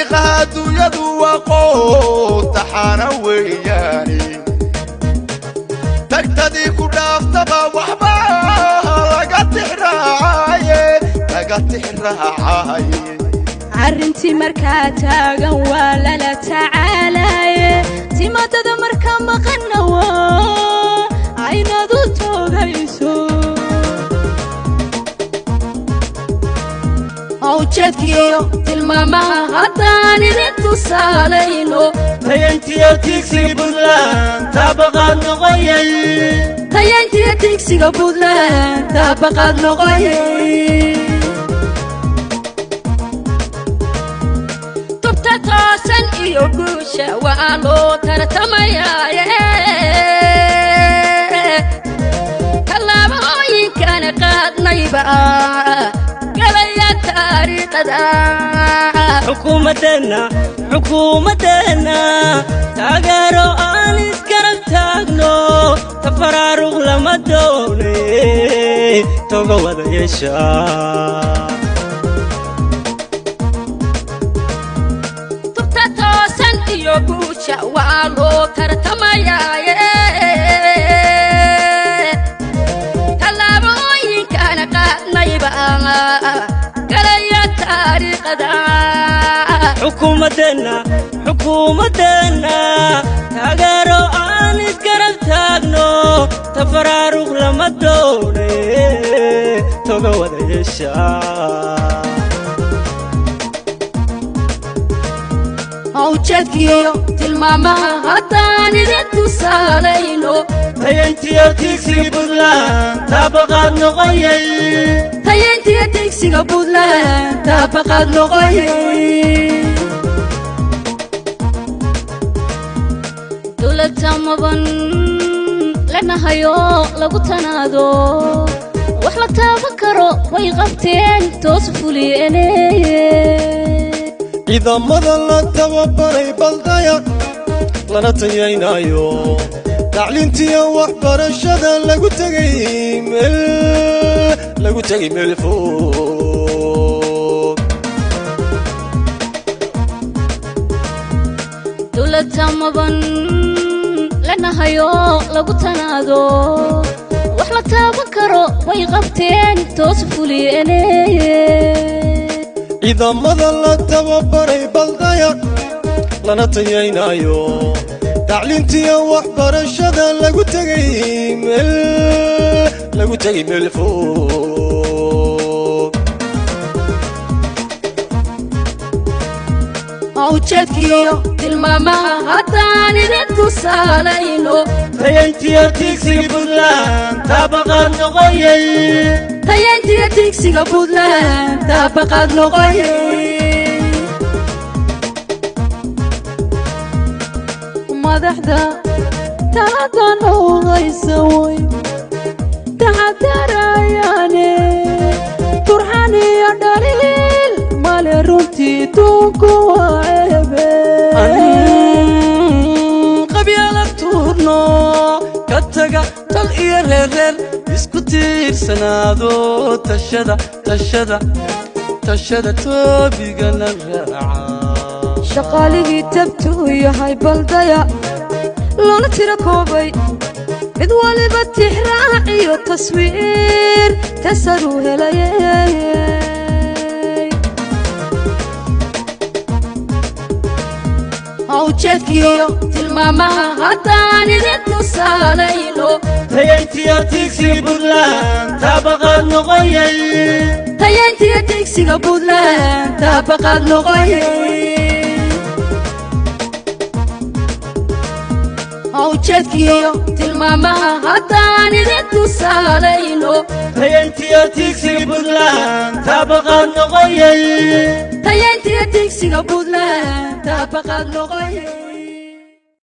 طريقها دويدو وقوت حانوي يعني تقتدي كداف تبا وحبا لقد تحراعي عرنتي مركاتا ولا لا تعالى تيماتد مركا مقنوا عينادو توغيسو awjeedkiyo tilmaamaha haddaan idin tusaalayno tayantiyo tigsiga Puntland taabaqaad noqoyay tayantiyo tigsiga Puntland taabaqaad noqoyay tubta toosan iyo guusha waa loo tartamayaa tallaabooyinkana qaadnayba حكومتنا تاغيرو aan isgarab taagno tafaraaruq lama doonay toga wada yeesha tubta toosan iyo guusha waa loo tartamayaa tallaabooyinkana qaadnayba حكومتنا تاغيرو aan isgarab taagno tafaraaruq lama doonay toga wada yeesha awjeedkiyo tilmaamaha haddaan idin tusaalayno tayantiyo tigsiga Puntland taabaqaad noqoyay tayantiyo tigsiga Puntland taabaqaad noqoyay dowladda maban lanahayo lagu tanaado wax la taaban karo way qabteen toos fuliyeen ciidamada la tababaray baldaya lana tayaynayo tacliintiyo waxbarashada lagu tagay meel fog dowladda maban lanahayo lagu tanaado wax la taaban karo way qabteen toos fuliyeen ciidamada la tababaray baldaya lana tayaynayo tacliintiyo waxbarashada lagu tagay meel fog awjeedkiyo tilmaamaha haddaan idin tusaalayno tayantiyo tigsiga Puntland taabaqaad noqoyay tayantiyo tigsiga Puntland taabaqaad noqoyay madaxda taladan ogaysa way taxadarayaane turxan iyo dhaliil male runtii tuunku waa ceebe qabyala tuurno ka taga tal iyo reer isku tiirsanaado tashada toobiga la raaca shaqaaligii tabtu yahay baldaya loona tira koobay mid waliba tixraac iyo taswiir tasaru helayay awjeedkiyo tilmaamaha haddaan idin tusaalayno tayantiyo tigsiga Puntland taabaqaad noqoyay tayantiyo tigsiga Puntland taabaqaad noqoyay awjeedkiyo tilmaamaha haddaan idin tusaalayno tayantiyo tigsiga Puntland taabaqaad noqoyay tayantiyo tigsiga Puntland taabaqaad noqoyay